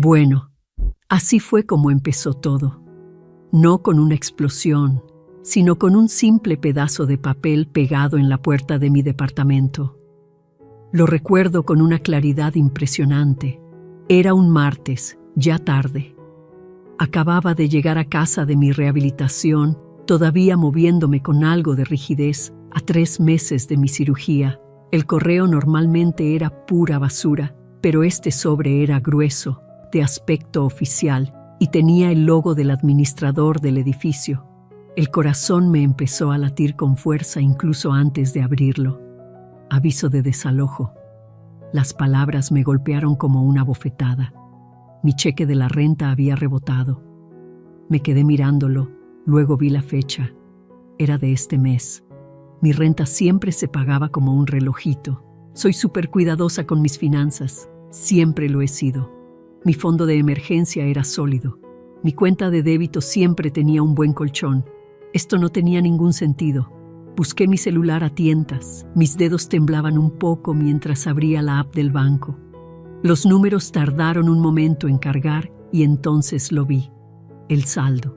Bueno, así fue como empezó todo. No con una explosión, sino con un simple pedazo de papel pegado en la puerta de mi departamento. Lo recuerdo con una claridad impresionante. Era un martes, ya tarde. Acababa de llegar a casa de mi rehabilitación, todavía moviéndome con algo de rigidez, a 3 meses de mi cirugía. El correo normalmente era pura basura, pero este sobre era grueso, de aspecto oficial, y tenía el logo del administrador del edificio. El corazón me empezó a latir con fuerza incluso antes de abrirlo. Aviso de desalojo. Las palabras me golpearon como una bofetada. Mi cheque de la renta había rebotado. Me quedé mirándolo, luego vi la fecha. Era de este mes. Mi renta siempre se pagaba como un relojito. Soy súper cuidadosa con mis finanzas. Siempre lo he sido. Mi fondo de emergencia era sólido. Mi cuenta de débito siempre tenía un buen colchón. Esto no tenía ningún sentido. Busqué mi celular a tientas. Mis dedos temblaban un poco mientras abría la app del banco. Los números tardaron un momento en cargar y entonces lo vi. El saldo.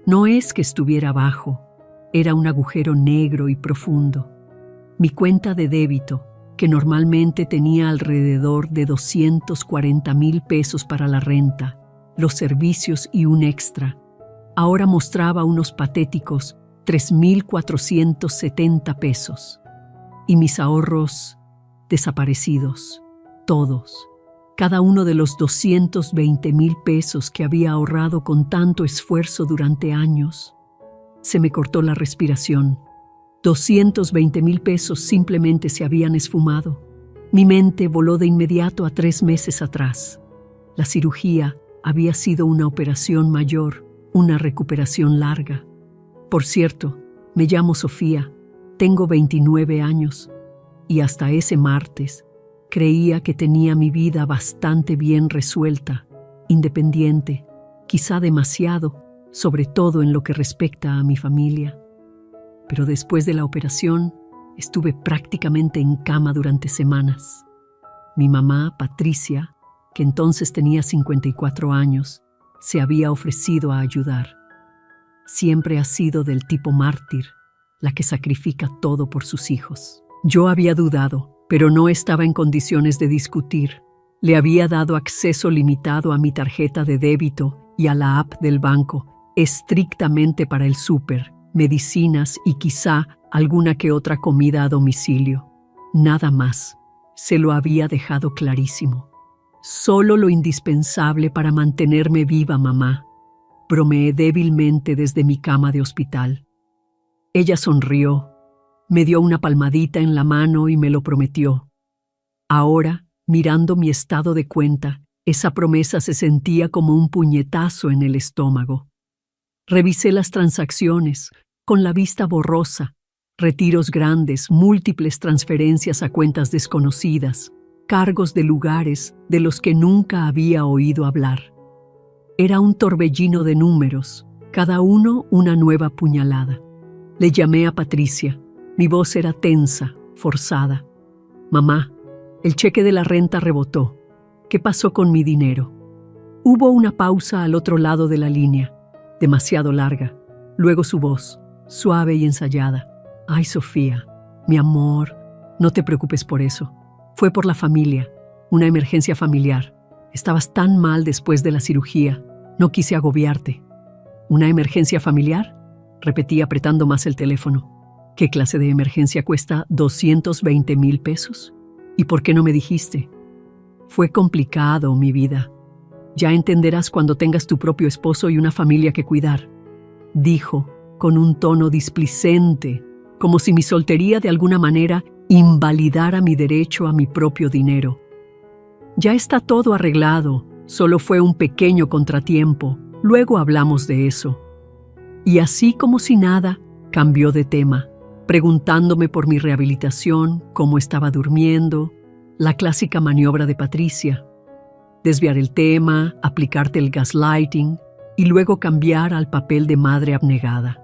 No es que estuviera bajo. Era un agujero negro y profundo. Mi cuenta de débito, que normalmente tenía alrededor de 240,000 pesos para la renta, los servicios y un extra, ahora mostraba unos patéticos 3,470 pesos. Y mis ahorros desaparecidos, todos. Cada uno de los 220,000 pesos que había ahorrado con tanto esfuerzo durante años. Se me cortó la respiración. 220,000 pesos simplemente se habían esfumado. Mi mente voló de inmediato a 3 meses atrás. La cirugía había sido una operación mayor, una recuperación larga. Por cierto, me llamo Sofía, tengo 29 años y hasta ese martes creía que tenía mi vida bastante bien resuelta, independiente, quizá demasiado, sobre todo en lo que respecta a mi familia. Pero después de la operación, estuve prácticamente en cama durante semanas. Mi mamá, Patricia, que entonces tenía 54 años, se había ofrecido a ayudar. Siempre ha sido del tipo mártir, la que sacrifica todo por sus hijos. Yo había dudado, pero no estaba en condiciones de discutir. Le había dado acceso limitado a mi tarjeta de débito y a la app del banco, estrictamente para el súper, medicinas y quizá alguna que otra comida a domicilio. Nada más. Se lo había dejado clarísimo. Solo lo indispensable para mantenerme viva, mamá. Bromeé débilmente desde mi cama de hospital. Ella sonrió, me dio una palmadita en la mano y me lo prometió. Ahora, mirando mi estado de cuenta, esa promesa se sentía como un puñetazo en el estómago. Revisé las transacciones, con la vista borrosa, retiros grandes, múltiples transferencias a cuentas desconocidas, cargos de lugares de los que nunca había oído hablar. Era un torbellino de números, cada uno una nueva puñalada. Le llamé a Patricia. Mi voz era tensa, forzada. Mamá, el cheque de la renta rebotó. ¿Qué pasó con mi dinero? Hubo una pausa al otro lado de la línea, demasiado larga. Luego su voz, suave y ensayada. Ay, Sofía, mi amor, no te preocupes por eso. Fue por la familia, una emergencia familiar. Estabas tan mal después de la cirugía. No quise agobiarte. ¿Una emergencia familiar? Repetí apretando más el teléfono. ¿Qué clase de emergencia cuesta 220,000 pesos? ¿Y por qué no me dijiste? Fue complicado, mi vida. Ya entenderás cuando tengas tu propio esposo y una familia que cuidar, dijo con un tono displicente, como si mi soltería de alguna manera invalidara mi derecho a mi propio dinero. Ya está todo arreglado, solo fue un pequeño contratiempo, luego hablamos de eso. Y así como si nada, cambió de tema, preguntándome por mi rehabilitación, cómo estaba durmiendo, la clásica maniobra de Patricia. Desviar el tema, aplicarte el gaslighting y luego cambiar al papel de madre abnegada.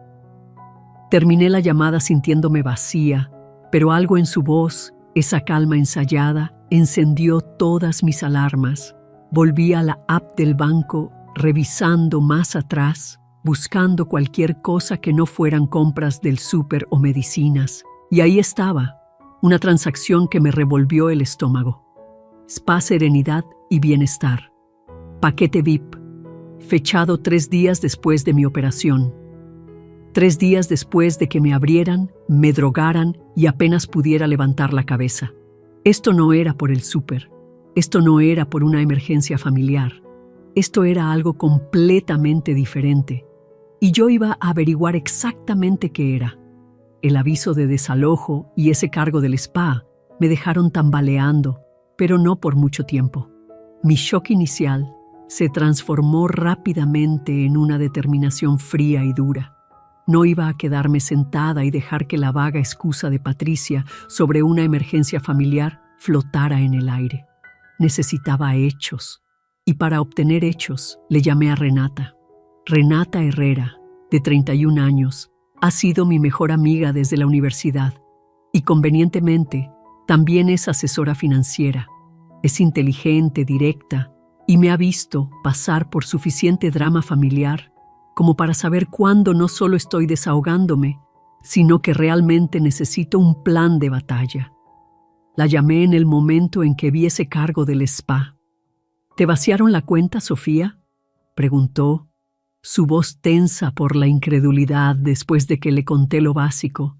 Terminé la llamada sintiéndome vacía, pero algo en su voz, esa calma ensayada, encendió todas mis alarmas. Volví a la app del banco, revisando más atrás, buscando cualquier cosa que no fueran compras del súper o medicinas. Y ahí estaba, una transacción que me revolvió el estómago. Spa Serenidad y Bienestar. Paquete VIP. Fechado 3 días después de mi operación. 3 días después de que me abrieran, me drogaran y apenas pudiera levantar la cabeza. Esto no era por el súper. Esto no era por una emergencia familiar. Esto era algo completamente diferente. Y yo iba a averiguar exactamente qué era. El aviso de desalojo y ese cargo del spa me dejaron tambaleando, pero no por mucho tiempo. Mi shock inicial se transformó rápidamente en una determinación fría y dura. No iba a quedarme sentada y dejar que la vaga excusa de Patricia sobre una emergencia familiar flotara en el aire. Necesitaba hechos. Y para obtener hechos, le llamé a Renata. Renata Herrera, de 31 años, ha sido mi mejor amiga desde la universidad. Y convenientemente, también es asesora financiera. Es inteligente, directa, y me ha visto pasar por suficiente drama familiar como para saber cuándo no solo estoy desahogándome, sino que realmente necesito un plan de batalla. La llamé en el momento en que vi ese cargo del spa. ¿Te vaciaron la cuenta, Sofía?, preguntó, su voz tensa por la incredulidad después de que le conté lo básico.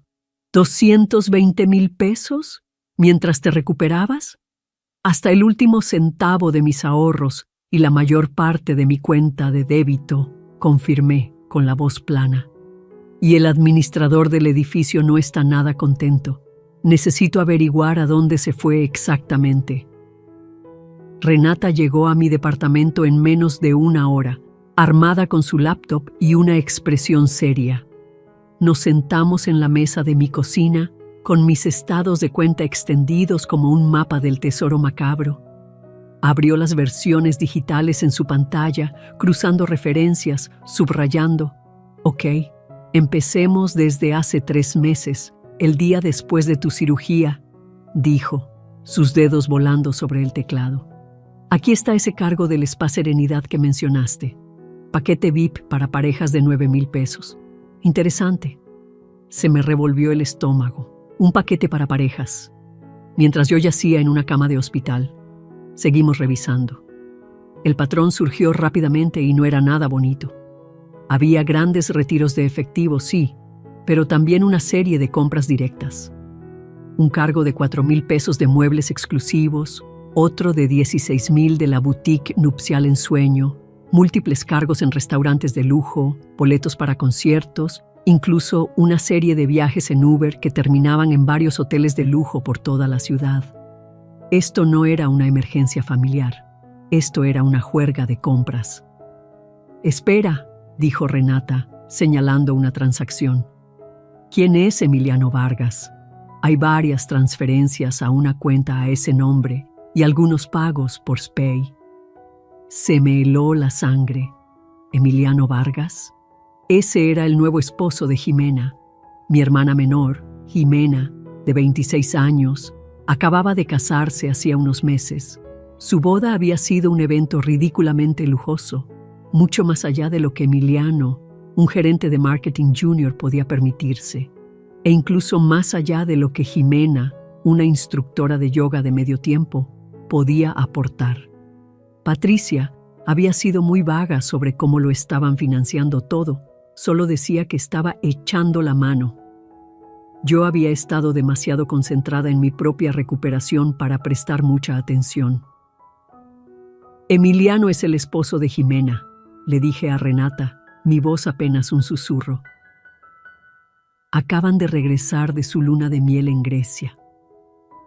¿220,000 pesos? ¿Mientras te recuperabas? Hasta el último centavo de mis ahorros y la mayor parte de mi cuenta de débito, confirmé con la voz plana. Y el administrador del edificio no está nada contento. Necesito averiguar a dónde se fue exactamente. Renata llegó a mi departamento en menos de 1 hora, armada con su laptop y una expresión seria. Nos sentamos en la mesa de mi cocina, con mis estados de cuenta extendidos como un mapa del tesoro macabro. Abrió las versiones digitales en su pantalla, cruzando referencias, subrayando. Ok, empecemos desde hace 3 meses, el día después de tu cirugía, dijo, sus dedos volando sobre el teclado. Aquí está ese cargo del Spa Serenidad que mencionaste. Paquete VIP para parejas de 9,000 pesos. Interesante. Se me revolvió el estómago. Un paquete para parejas. Mientras yo yacía en una cama de hospital, seguimos revisando. El patrón surgió rápidamente y no era nada bonito. Había grandes retiros de efectivo, sí, pero también una serie de compras directas. Un cargo de 4,000 pesos de muebles exclusivos, otro de 16,000 de la boutique nupcial Ensueño, múltiples cargos en restaurantes de lujo, boletos para conciertos, incluso una serie de viajes en Uber que terminaban en varios hoteles de lujo por toda la ciudad. Esto no era una emergencia familiar. Esto era una juerga de compras. «Espera», dijo Renata, señalando una transacción. «¿Quién es Emiliano Vargas? Hay varias transferencias a una cuenta a ese nombre y algunos pagos por SPAY». Se me heló la sangre. ¿Emiliano Vargas? Ese era el nuevo esposo de Jimena. Mi hermana menor, Jimena, de 26 años, acababa de casarse hacía unos meses. Su boda había sido un evento ridículamente lujoso, mucho más allá de lo que Emiliano, un gerente de marketing junior, podía permitirse, e incluso más allá de lo que Jimena, una instructora de yoga de medio tiempo, podía aportar. Patricia había sido muy vaga sobre cómo lo estaban financiando todo, solo decía que estaba echando la mano. Yo había estado demasiado concentrada en mi propia recuperación para prestar mucha atención. «Emiliano es el esposo de Jimena», le dije a Renata, mi voz apenas un susurro. Acaban de regresar de su luna de miel en Grecia.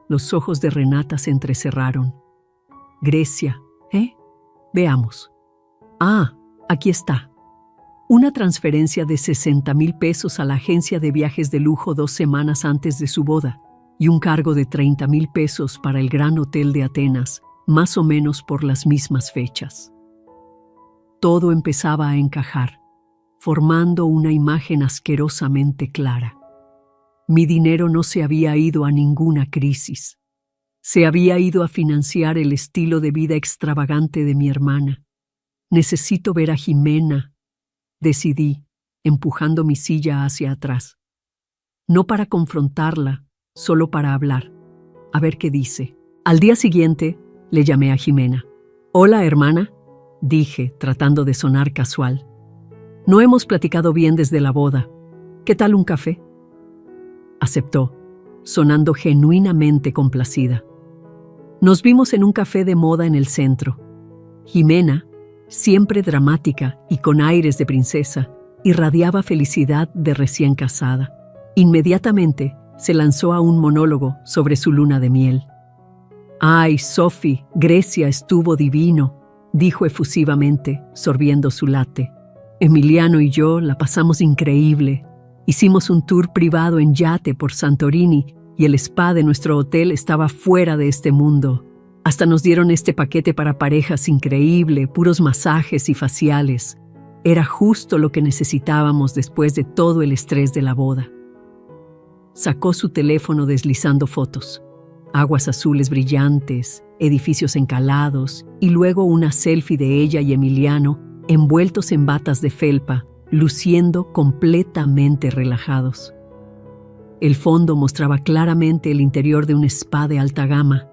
Los ojos de Renata se entrecerraron. «Grecia, ¿eh? Veamos. Ah, aquí está. Una transferencia de 60,000 pesos a la agencia de viajes de lujo 2 semanas antes de su boda y un cargo de 30,000 pesos para el Gran Hotel de Atenas, más o menos por las mismas fechas». Todo empezaba a encajar, formando una imagen asquerosamente clara. Mi dinero no se había ido a ninguna crisis. Se había ido a financiar el estilo de vida extravagante de mi hermana. Necesito ver a Jimena, decidí, empujando mi silla hacia atrás. No para confrontarla, solo para hablar. A ver qué dice. Al día siguiente, le llamé a Jimena. «Hola, hermana», dije, tratando de sonar casual. «No hemos platicado bien desde la boda. ¿Qué tal un café?» Aceptó, sonando genuinamente complacida. Nos vimos en un café de moda en el centro. Jimena, siempre dramática y con aires de princesa, irradiaba felicidad de recién casada. Inmediatamente se lanzó a un monólogo sobre su luna de miel. «Ay, Sophie, Grecia estuvo divino», dijo efusivamente, sorbiendo su latte. «Emiliano y yo la pasamos increíble. Hicimos un tour privado en yate por Santorini y el spa de nuestro hotel estaba fuera de este mundo. Hasta nos dieron este paquete para parejas increíble, puros masajes y faciales. Era justo lo que necesitábamos después de todo el estrés de la boda». Sacó su teléfono deslizando fotos. Aguas azules brillantes, edificios encalados y luego una selfie de ella y Emiliano envueltos en batas de felpa, luciendo completamente relajados. El fondo mostraba claramente el interior de un spa de alta gama.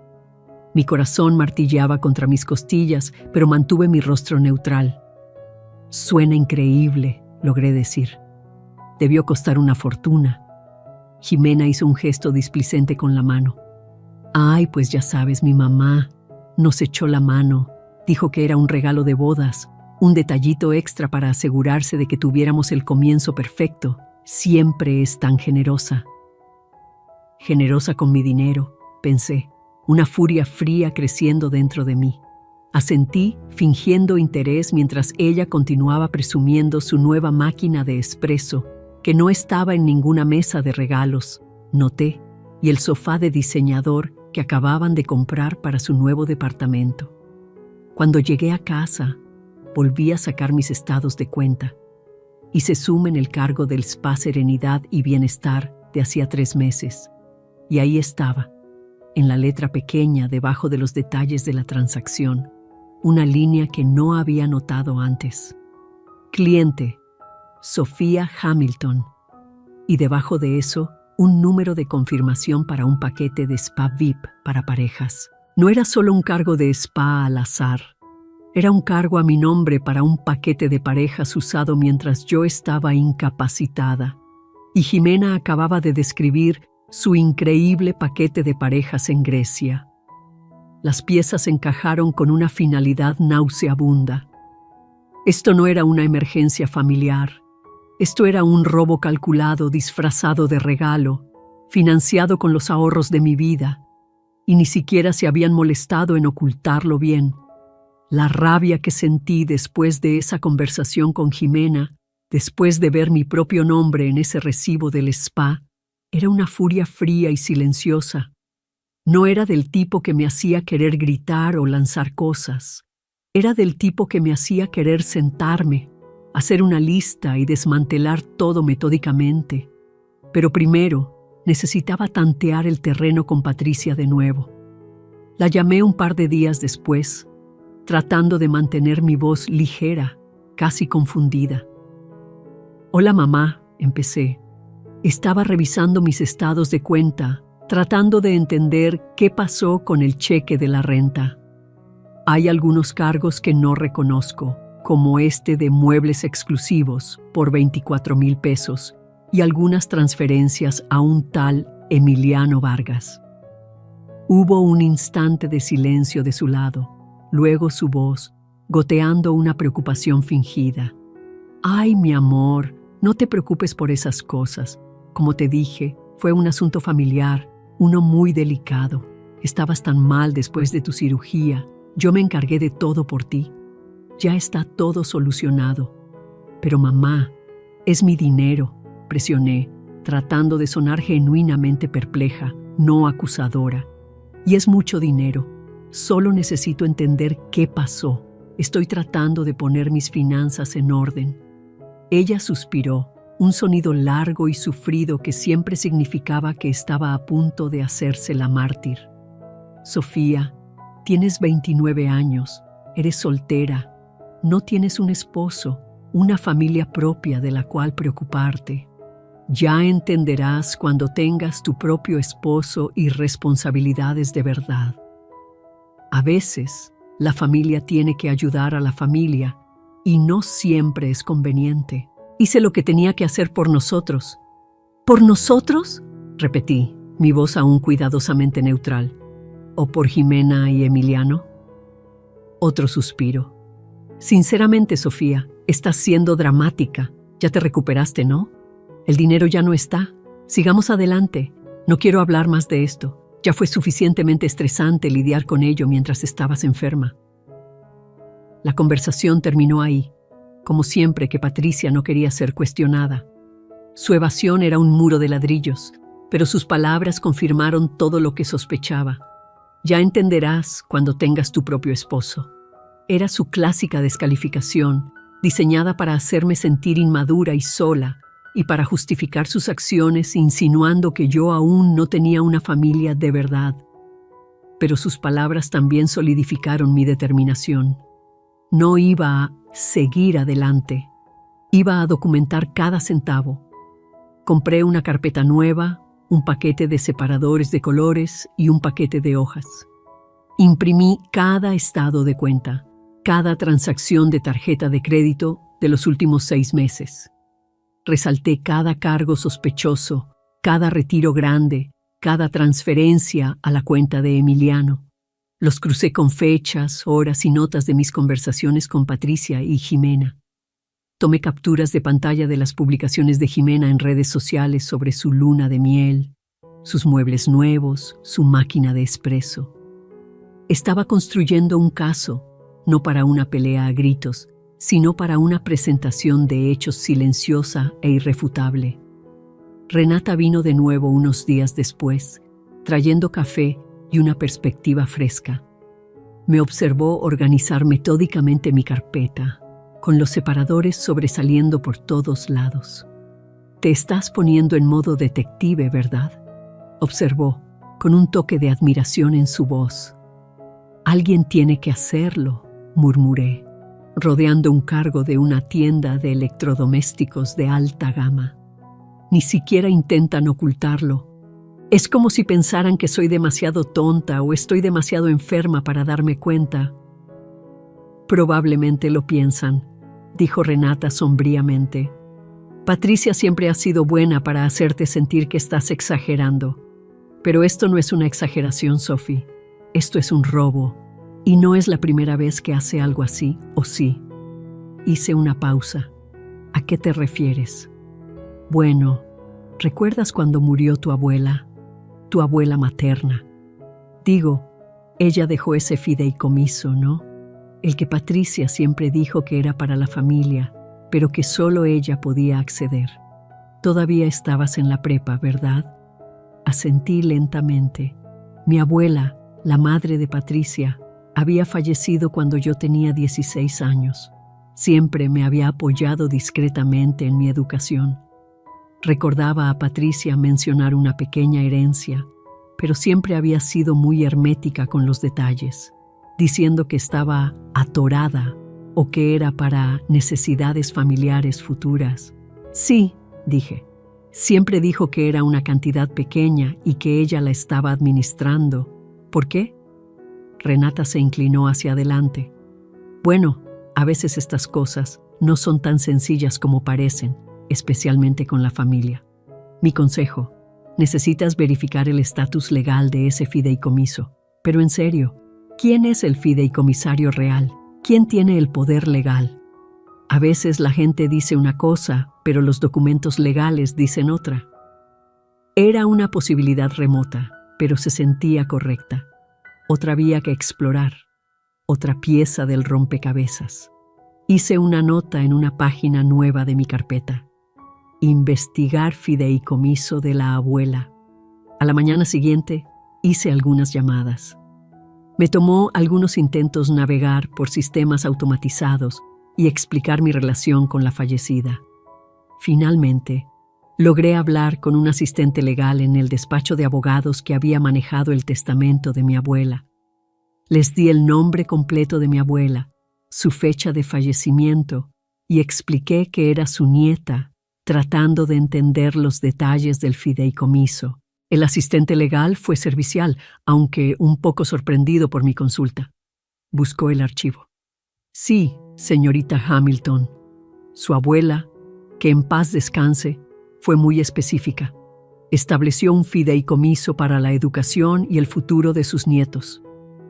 Mi corazón martilleaba contra mis costillas, pero mantuve mi rostro neutral. «Suena increíble», logré decir. «Debió costar una fortuna». Jimena hizo un gesto displicente con la mano. «Ay, pues ya sabes, mi mamá nos echó la mano. Dijo que era un regalo de bodas, un detallito extra para asegurarse de que tuviéramos el comienzo perfecto. Siempre es tan generosa». Generosa con mi dinero, pensé, una furia fría creciendo dentro de mí. Asentí, fingiendo interés mientras ella continuaba presumiendo su nueva máquina de espresso, que no estaba en ninguna mesa de regalos, noté, y el sofá de diseñador que acababan de comprar para su nuevo departamento. Cuando llegué a casa, volví a sacar mis estados de cuenta. Hice zoom en el cargo del Spa Serenidad y Bienestar de hacía 3 meses. Y ahí estaba, en la letra pequeña debajo de los detalles de la transacción, una línea que no había notado antes. Cliente, Sofía Hamilton. Y debajo de eso, un número de confirmación para un paquete de spa VIP para parejas. No era solo un cargo de spa al azar. Era un cargo a mi nombre para un paquete de parejas usado mientras yo estaba incapacitada. Y Jimena acababa de describir su increíble paquete de parejas en Grecia. Las piezas encajaron con una finalidad nauseabunda. Esto no era una emergencia familiar. Esto era un robo calculado disfrazado de regalo, financiado con los ahorros de mi vida, y ni siquiera se habían molestado en ocultarlo bien. La rabia que sentí después de esa conversación con Jimena, después de ver mi propio nombre en ese recibo del spa, era una furia fría y silenciosa. No era del tipo que me hacía querer gritar o lanzar cosas. Era del tipo que me hacía querer sentarme, hacer una lista y desmantelar todo metódicamente. Pero primero necesitaba tantear el terreno con Patricia de nuevo. La llamé un par de días después, tratando de mantener mi voz ligera, casi confundida. «Hola mamá», empecé. Estaba revisando mis estados de cuenta, tratando de entender qué pasó con el cheque de la renta. Hay algunos cargos que no reconozco, como este de muebles exclusivos por 24,000 pesos y algunas transferencias a un tal Emiliano Vargas. Hubo un instante de silencio de su lado, luego su voz, goteando una preocupación fingida. «Ay, mi amor, no te preocupes por esas cosas. Como te dije, fue un asunto familiar, uno muy delicado. Estabas tan mal después de tu cirugía. Yo me encargué de todo por ti. Ya está todo solucionado. Pero mamá, es mi dinero», presioné, tratando de sonar genuinamente perpleja, no acusadora. «Y es mucho dinero. Solo necesito entender qué pasó. Estoy tratando de poner mis finanzas en orden». Ella suspiró, un sonido largo y sufrido que siempre significaba que estaba a punto de hacerse la mártir. Sofía, tienes 29 años, eres soltera, no tienes un esposo, una familia propia de la cual preocuparte. Ya entenderás cuando tengas tu propio esposo y responsabilidades de verdad. A veces, la familia tiene que ayudar a la familia y no siempre es conveniente. Hice lo que tenía que hacer por nosotros. ¿Por nosotros?, repetí, mi voz aún cuidadosamente neutral. ¿O por Jimena y Emiliano? Otro suspiro. Sinceramente, Sofía, estás siendo dramática. Ya te recuperaste, ¿no? El dinero ya no está. Sigamos adelante. No quiero hablar más de esto. Ya fue suficientemente estresante lidiar con ello mientras estabas enferma. La conversación terminó ahí, como siempre que Patricia no quería ser cuestionada. Su evasión era un muro de ladrillos, pero sus palabras confirmaron todo lo que sospechaba. Ya entenderás cuando tengas tu propio esposo. Era su clásica descalificación, diseñada para hacerme sentir inmadura y sola, y para justificar sus acciones insinuando que yo aún no tenía una familia de verdad. Pero sus palabras también solidificaron mi determinación. No iba a seguir adelante. Iba a documentar cada centavo. Compré una carpeta nueva, un paquete de separadores de colores y un paquete de hojas. Imprimí cada estado de cuenta, cada transacción de tarjeta de crédito de los últimos 6 meses. Resalté cada cargo sospechoso, cada retiro grande, cada transferencia a la cuenta de Emiliano. Los crucé con fechas, horas y notas de mis conversaciones con Patricia y Jimena. Tomé capturas de pantalla de las publicaciones de Jimena en redes sociales sobre su luna de miel, sus muebles nuevos, su máquina de espresso. Estaba construyendo un caso, no para una pelea a gritos, sino para una presentación de hechos silenciosa e irrefutable. Renata vino de nuevo unos días después, trayendo café y una perspectiva fresca. Me observó organizar metódicamente mi carpeta, con los separadores sobresaliendo por todos lados. «Te estás poniendo en modo detective, ¿verdad?», observó, con un toque de admiración en su voz. «Alguien tiene que hacerlo», murmuré, rodeando un cargo de una tienda de electrodomésticos de alta gama. Ni siquiera intentan ocultarlo. Es como si pensaran que soy demasiado tonta o estoy demasiado enferma para darme cuenta. Probablemente lo piensan, dijo Renata sombríamente. Patricia siempre ha sido buena para hacerte sentir que estás exagerando. Pero esto no es una exageración, Sophie. Esto es un robo. Y no es la primera vez que hace algo así, ¿o sí? Hice una pausa. ¿A qué te refieres? Bueno, ¿recuerdas cuando murió tu abuela materna? Digo, ella dejó ese fideicomiso, ¿no? El que Patricia siempre dijo que era para la familia, pero que solo ella podía acceder. Todavía estabas en la prepa, ¿verdad? Asentí lentamente. Mi abuela, la madre de Patricia, había fallecido cuando yo tenía 16 años. Siempre me había apoyado discretamente en mi educación. Recordaba a Patricia mencionar una pequeña herencia, pero siempre había sido muy hermética con los detalles, diciendo que estaba atorada o que era para necesidades familiares futuras. Sí, dije. Siempre dijo que era una cantidad pequeña y que ella la estaba administrando. ¿Por qué? Renata se inclinó hacia adelante. Bueno, a veces estas cosas no son tan sencillas como parecen, especialmente con la familia. Mi consejo, necesitas verificar el estatus legal de ese fideicomiso. Pero en serio, ¿quién es el fideicomisario real? ¿Quién tiene el poder legal? A veces la gente dice una cosa, pero los documentos legales dicen otra. Era una posibilidad remota, pero se sentía correcta. Otra vía que explorar, otra pieza del rompecabezas. Hice una nota en una página nueva de mi carpeta. Investigar fideicomiso de la abuela. A la mañana siguiente, hice algunas llamadas. Me tomó algunos intentos navegar por sistemas automatizados y explicar mi relación con la fallecida. Finalmente, Logré hablar con un asistente legal en el despacho de abogados que había manejado el testamento de mi abuela. Les di el nombre completo de mi abuela, su fecha de fallecimiento, y expliqué que era su nieta, tratando de entender los detalles del fideicomiso. El asistente legal fue servicial, aunque un poco sorprendido por mi consulta. Buscó el archivo. Sí, señorita Hamilton. Su abuela, que en paz descanse, fue muy específica. Estableció un fideicomiso para la educación y el futuro de sus nietos.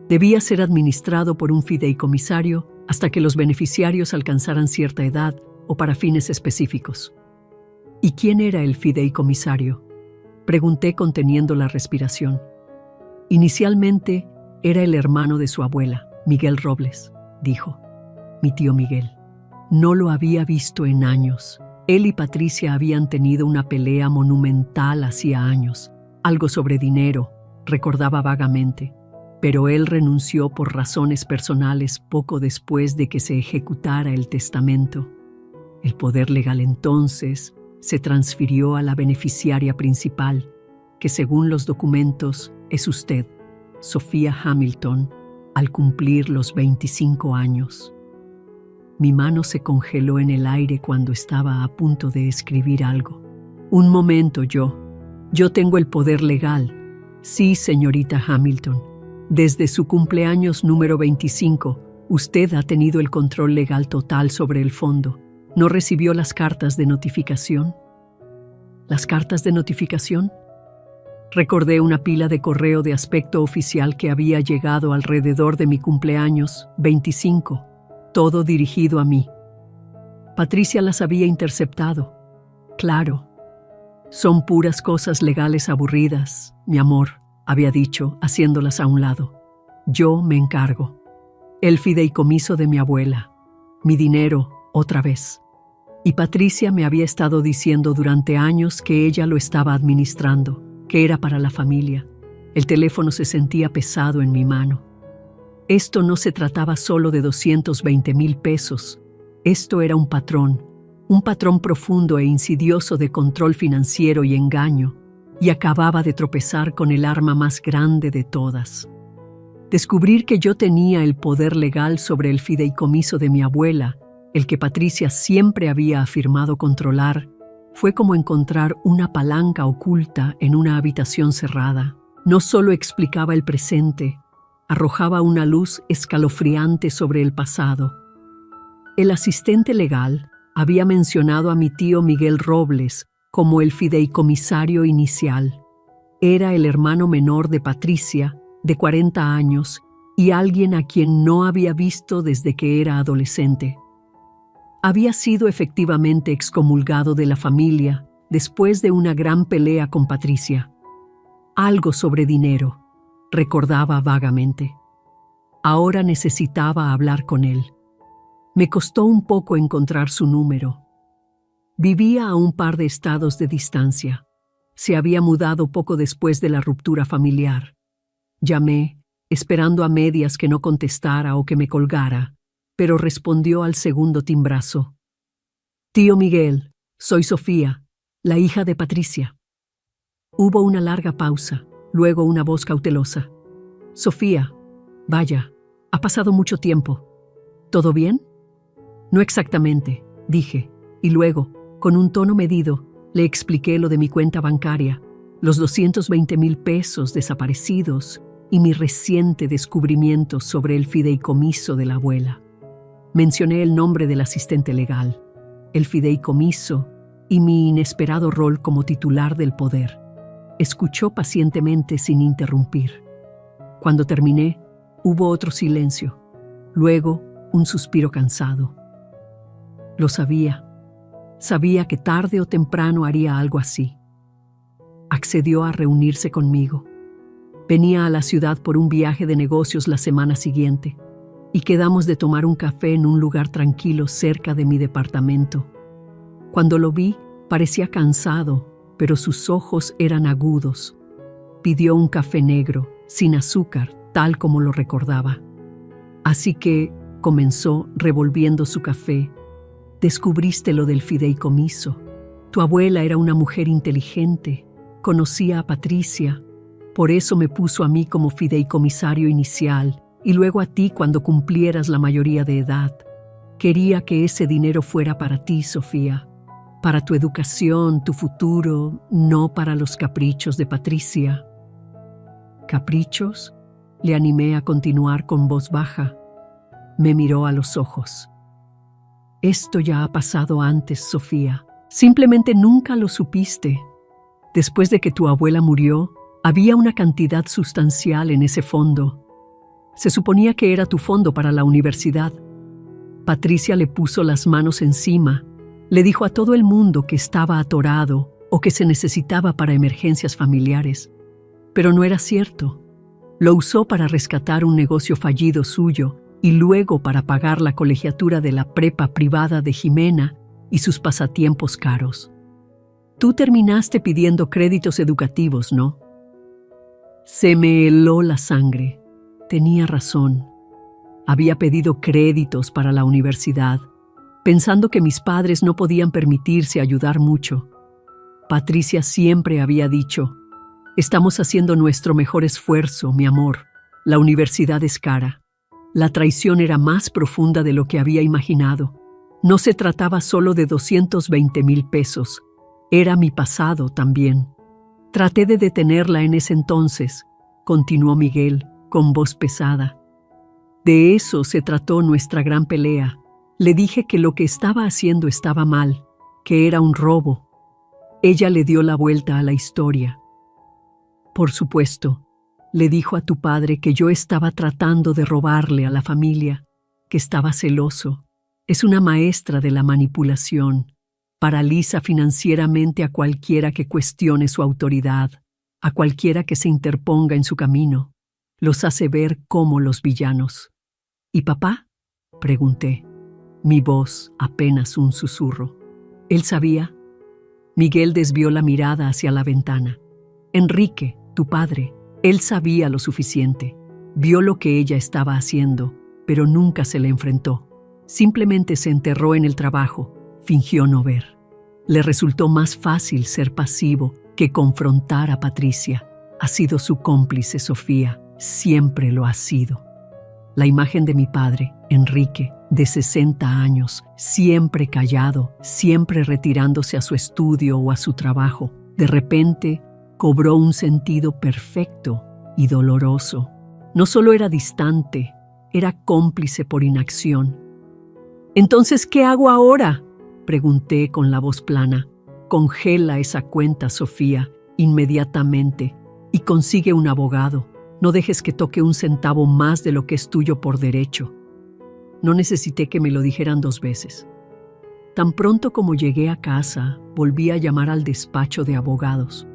Debía ser administrado por un fideicomisario hasta que los beneficiarios alcanzaran cierta edad o para fines específicos. ¿Y quién era el fideicomisario?, pregunté conteniendo la respiración. Inicialmente era el hermano de su abuela, Miguel Robles, dijo. Mi tío Miguel. No lo había visto en años. Él y Patricia habían tenido una pelea monumental hacía años. Algo sobre dinero, recordaba vagamente. Pero él renunció por razones personales poco después de que se ejecutara el testamento. El poder legal entonces se transfirió a la beneficiaria principal, que según los documentos es usted, Sofía Hamilton, al cumplir los 25 años. Mi mano se congeló en el aire cuando estaba a punto de escribir algo. Un momento, yo tengo el poder legal. Sí, señorita Hamilton. Desde su cumpleaños número 25, usted ha tenido el control legal total sobre el fondo. ¿No recibió las cartas de notificación? ¿Las cartas de notificación? Recordé una pila de correo de aspecto oficial que había llegado alrededor de mi cumpleaños 25, todo dirigido a mí. Patricia las había interceptado. Claro. Son puras cosas legales aburridas, mi amor, había dicho, haciéndolas a un lado. Yo me encargo. El fideicomiso de mi abuela. Mi dinero, otra vez. Y Patricia me había estado diciendo durante años que ella lo estaba administrando, que era para la familia. El teléfono se sentía pesado en mi mano. Esto no se trataba solo de 220,000 pesos. Esto era un patrón profundo e insidioso de control financiero y engaño, y acababa de tropezar con el arma más grande de todas. Descubrir que yo tenía el poder legal sobre el fideicomiso de mi abuela, el que Patricia siempre había afirmado controlar, fue como encontrar una palanca oculta en una habitación cerrada. No solo explicaba el presente, arrojaba una luz escalofriante sobre el pasado. El asistente legal había mencionado a mi tío Miguel Robles como el fideicomisario inicial. Era el hermano menor de Patricia, de 40 años, y alguien a quien no había visto desde que era adolescente. Había sido efectivamente excomulgado de la familia después de una gran pelea con Patricia. Algo sobre dinero, recordaba vagamente. Ahora necesitaba hablar con él. Me costó un poco encontrar su número. Vivía a un par de estados de distancia. Se había mudado poco después de la ruptura familiar. Llamé, esperando a medias que no contestara o que me colgara, pero respondió al segundo timbrazo. Tío Miguel, soy Sofía, la hija de Patricia. Hubo una larga pausa, luego una voz cautelosa. Sofía, vaya, ha pasado mucho tiempo. ¿Todo bien? No exactamente, dije, y luego, con un tono medido, le expliqué lo de mi cuenta bancaria, los 220,000 pesos desaparecidos y mi reciente descubrimiento sobre el fideicomiso de la abuela. Mencioné el nombre del asistente legal, el fideicomiso y mi inesperado rol como titular del poder. Escuchó pacientemente sin interrumpir. Cuando terminé, hubo otro silencio, luego un suspiro cansado. Lo sabía. Sabía que tarde o temprano haría algo así. Accedió a reunirse conmigo. Venía a la ciudad por un viaje de negocios la semana siguiente y quedamos de tomar un café en un lugar tranquilo cerca de mi departamento. Cuando lo vi, parecía cansado, pero sus ojos eran agudos. Pidió un café negro, sin azúcar, tal como lo recordaba. Así que comenzó revolviendo su café. Descubriste lo del fideicomiso. Tu abuela era una mujer inteligente, conocía a Patricia, por eso me puso a mí como fideicomisario inicial y luego a ti cuando cumplieras la mayoría de edad. Quería que ese dinero fuera para ti, Sofía, para tu educación, tu futuro, no para los caprichos de Patricia. ¿Caprichos? Le animé a continuar con voz baja. Me miró a los ojos. Esto ya ha pasado antes, Sofía. Simplemente nunca lo supiste. Después de que tu abuela murió, había una cantidad sustancial en ese fondo. Se suponía que era tu fondo para la universidad. Patricia le puso las manos encima. Le dijo a todo el mundo que estaba atorado o que se necesitaba para emergencias familiares. Pero no era cierto. Lo usó para rescatar un negocio fallido suyo y luego para pagar la colegiatura de la prepa privada de Jimena y sus pasatiempos caros. Tú terminaste pidiendo créditos educativos, ¿no? Se me heló la sangre. Tenía razón. Había pedido créditos para la universidad, pensando que mis padres no podían permitirse ayudar mucho. Patricia siempre había dicho: estamos haciendo nuestro mejor esfuerzo, mi amor. La universidad es cara. La traición era más profunda de lo que había imaginado. No se trataba solo de 220,000 pesos. Era mi pasado también. Traté de detenerla en ese entonces, continuó Miguel, con voz pesada. De eso se trató nuestra gran pelea. Le dije que lo que estaba haciendo estaba mal, que era un robo. Ella le dio la vuelta a la historia. Por supuesto, le dijo a tu padre que yo estaba tratando de robarle a la familia, que estaba celoso. Es una maestra de la manipulación. Paraliza financieramente a cualquiera que cuestione su autoridad, a cualquiera que se interponga en su camino. Los hace ver como los villanos. ¿Y papá?, pregunté. Mi voz apenas un susurro. ¿Él sabía? Miguel desvió la mirada hacia la ventana. Enrique, tu padre, él sabía lo suficiente. Vio lo que ella estaba haciendo, pero nunca se le enfrentó. Simplemente se enterró en el trabajo, fingió no ver. Le resultó más fácil ser pasivo que confrontar a Patricia. Ha sido su cómplice, Sofía, siempre lo ha sido. La imagen de mi padre, Enrique, de 60 años, siempre callado, siempre retirándose a su estudio o a su trabajo, de repente cobró un sentido perfecto y doloroso. No solo era distante, era cómplice por inacción. «¿Entonces qué hago ahora?», pregunté con la voz plana. «Congela esa cuenta, Sofía, inmediatamente, y consigue un abogado. No dejes que toque un centavo más de lo que es tuyo por derecho». No necesité que me lo dijeran 2 veces. Tan pronto como llegué a casa, volví a llamar al despacho de abogados.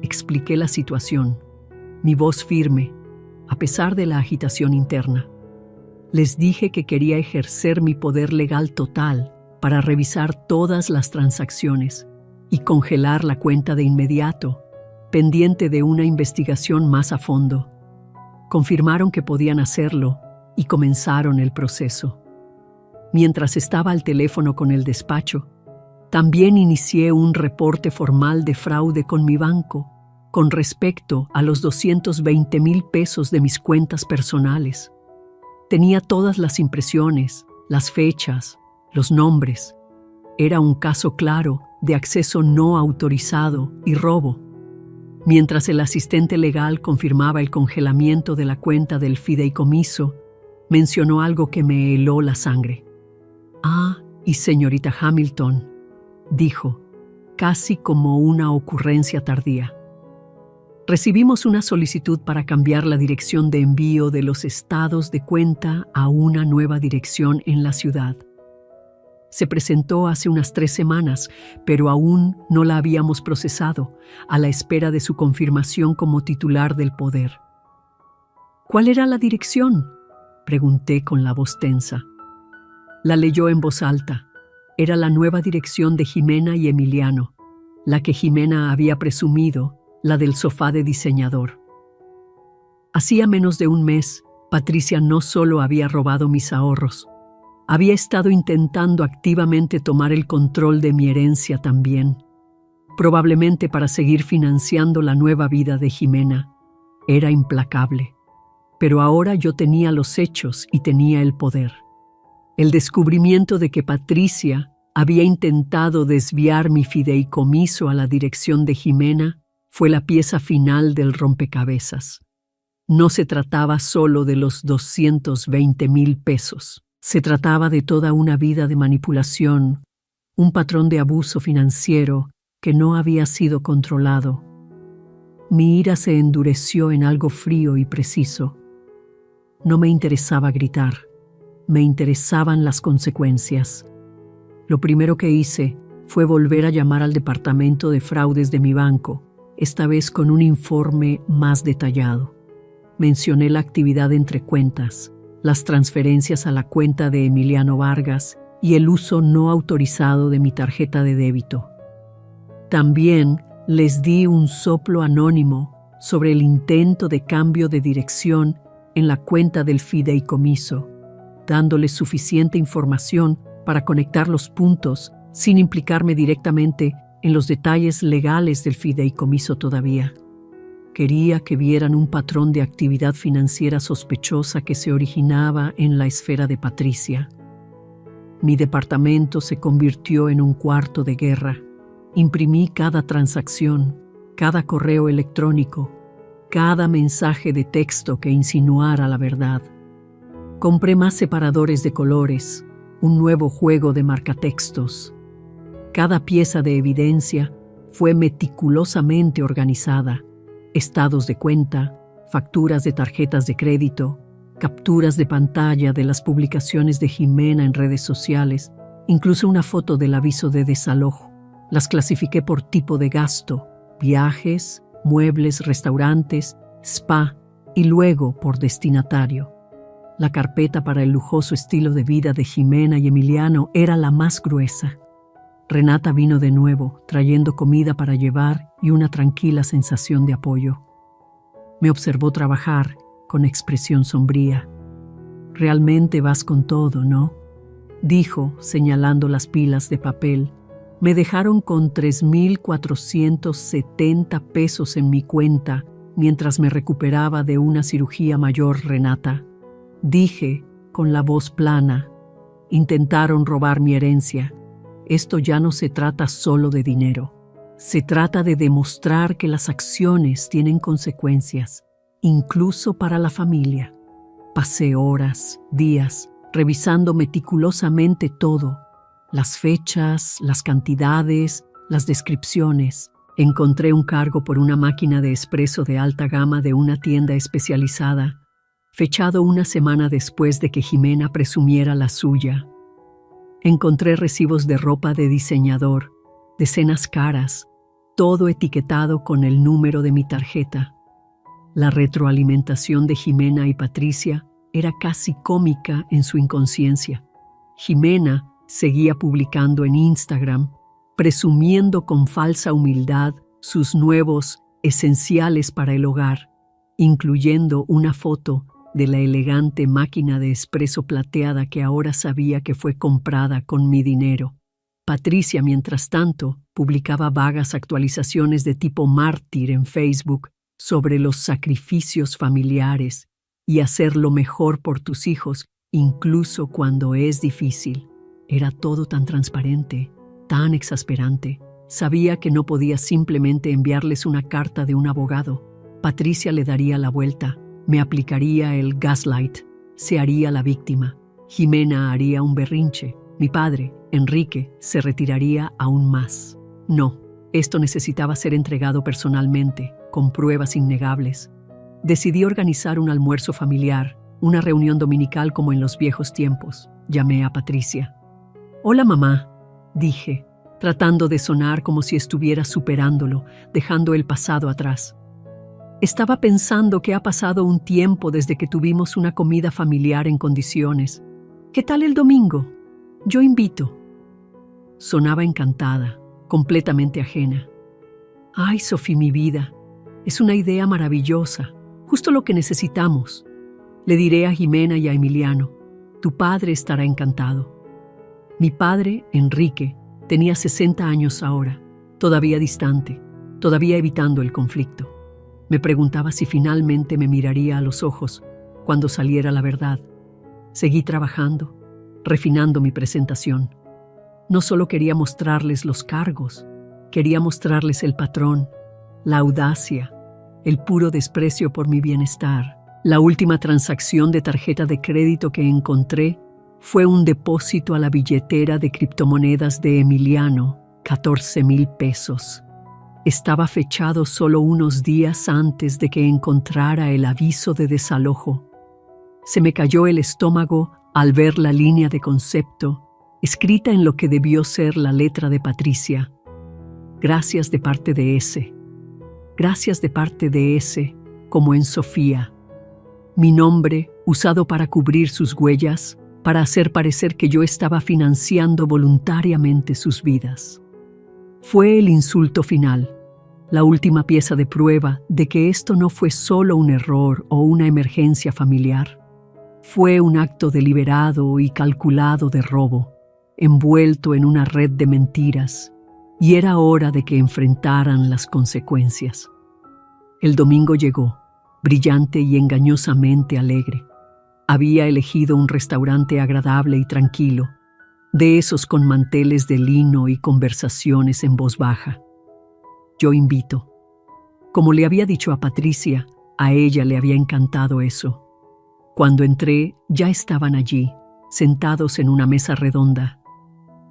Expliqué la situación, mi voz firme, a pesar de la agitación interna. Les dije que quería ejercer mi poder legal total para revisar todas las transacciones y congelar la cuenta de inmediato, pendiente de una investigación más a fondo. Confirmaron que podían hacerlo y comenzaron el proceso. Mientras estaba al teléfono con el despacho, también inicié un reporte formal de fraude con mi banco con respecto a los 220,000 pesos de mis cuentas personales. Tenía todas las impresiones, las fechas, los nombres. Era un caso claro de acceso no autorizado y robo. Mientras el asistente legal confirmaba el congelamiento de la cuenta del fideicomiso, mencionó algo que me heló la sangre. «Ah, y señorita Hamilton», dijo, casi como una ocurrencia tardía. «Recibimos una solicitud para cambiar la dirección de envío de los estados de cuenta a una nueva dirección en la ciudad. Se presentó hace unas 3 semanas, pero aún no la habíamos procesado, a la espera de su confirmación como titular del poder». «¿Cuál era la dirección?», pregunté con la voz tensa. La leyó en voz alta. Era la nueva dirección de Jimena y Emiliano, la que Jimena había presumido, la del sofá de diseñador. Hacía menos de un mes, Patricia no solo había robado mis ahorros, Había estado intentando activamente tomar el control de mi herencia también, probablemente para seguir financiando la nueva vida de Jimena. Era implacable. Pero ahora yo tenía los hechos y tenía el poder. El descubrimiento de que Patricia había intentado desviar mi fideicomiso a la dirección de Jimena fue la pieza final del rompecabezas. No se trataba solo de los 220,000 pesos. Se trataba de toda una vida de manipulación, un patrón de abuso financiero que no había sido controlado. Mi ira se endureció en algo frío y preciso. No me interesaba gritar, me interesaban las consecuencias. Lo primero que hice fue volver a llamar al departamento de fraudes de mi banco, esta vez con un informe más detallado. Mencioné la actividad entre cuentas, las transferencias a la cuenta de Emiliano Vargas y el uso no autorizado de mi tarjeta de débito. También les di un soplo anónimo sobre el intento de cambio de dirección en la cuenta del fideicomiso, dándoles suficiente información para conectar los puntos sin implicarme directamente en los detalles legales del fideicomiso todavía. Quería que vieran un patrón de actividad financiera sospechosa que se originaba en la esfera de Patricia. Mi departamento se convirtió en un cuarto de guerra. Imprimí cada transacción, cada correo electrónico, cada mensaje de texto que insinuara la verdad. Compré más separadores de colores, un nuevo juego de marcatextos. Cada pieza de evidencia fue meticulosamente organizada. Estados de cuenta, facturas de tarjetas de crédito, capturas de pantalla de las publicaciones de Jimena en redes sociales, incluso una foto del aviso de desalojo. Las clasifiqué por tipo de gasto, viajes, muebles, restaurantes, spa y luego por destinatario. La carpeta para el lujoso estilo de vida de Jimena y Emiliano era la más gruesa. Renata vino de nuevo, trayendo comida para llevar y una tranquila sensación de apoyo. Me observó trabajar con expresión sombría. «Realmente vas con todo, ¿no?», dijo, señalando las pilas de papel. Me dejaron con 3,470 pesos en mi cuenta mientras me recuperaba de una cirugía mayor, Renata. Dije, con la voz plana. Intentaron robar mi herencia. Esto ya no se trata solo de dinero. Se trata de demostrar que las acciones tienen consecuencias, incluso para la familia. Pasé horas, días, revisando meticulosamente todo. Las fechas, las cantidades, las descripciones. Encontré un cargo por una máquina de espresso de alta gama de una tienda especializada, fechado una semana después de que Jimena presumiera la suya. Encontré recibos de ropa de diseñador, de cenas caras, todo etiquetado con el número de mi tarjeta. La retroalimentación de Jimena y Patricia era casi cómica en su inconsciencia. Jimena seguía publicando en Instagram, presumiendo con falsa humildad sus nuevos esenciales para el hogar, incluyendo una foto de la elegante máquina de espresso plateada que ahora sabía que fue comprada con mi dinero. Patricia, mientras tanto, publicaba vagas actualizaciones de tipo mártir en Facebook sobre los sacrificios familiares y hacer lo mejor por tus hijos, incluso cuando es difícil. Era todo tan transparente, tan exasperante. Sabía que no podía simplemente enviarles una carta de un abogado. Patricia le daría la vuelta, me aplicaría el gaslight, se haría la víctima. Jimena haría un berrinche. Mi padre, Enrique, se retiraría aún más. No, esto necesitaba ser entregado personalmente, con pruebas innegables. Decidí organizar un almuerzo familiar, una reunión dominical como en los viejos tiempos. Llamé a Patricia. «Hola, mamá», dije, tratando de sonar como si estuviera superándolo, dejando el pasado atrás. Estaba pensando que ha pasado un tiempo desde que tuvimos una comida familiar en condiciones. ¿Qué tal el domingo? Yo invito. Sonaba encantada, completamente ajena. Ay, Sofía, mi vida, es una idea maravillosa, justo lo que necesitamos. Le diré a Jimena y a Emiliano. Tu padre estará encantado. Mi padre, Enrique, tenía 60 años ahora, todavía distante, todavía evitando el conflicto. Me preguntaba si finalmente me miraría a los ojos cuando saliera la verdad. Seguí trabajando, refinando mi presentación. No solo quería mostrarles los cargos, quería mostrarles el patrón, la audacia, el puro desprecio por mi bienestar. La última transacción de tarjeta de crédito que encontré fue un depósito a la billetera de criptomonedas de Emiliano, 14,000 pesos. Estaba fechado solo unos días antes de que encontrara el aviso de desalojo. Se me cayó el estómago al ver la línea de concepto escrita en lo que debió ser la letra de Patricia. Gracias de parte de S. Gracias de parte de S, como en Sofía. Mi nombre, usado para cubrir sus huellas, para hacer parecer que yo estaba financiando voluntariamente sus vidas. Fue el insulto final, la última pieza de prueba de que esto no fue solo un error o una emergencia familiar. Fue un acto deliberado y calculado de robo, envuelto en una red de mentiras, y era hora de que enfrentaran las consecuencias. El domingo llegó, brillante y engañosamente alegre. Había elegido un restaurante agradable y tranquilo, de esos con manteles de lino y conversaciones en voz baja. Yo invito. Como le había dicho a Patricia, a ella le había encantado eso. Cuando entré, ya estaban allí, sentados en una mesa redonda.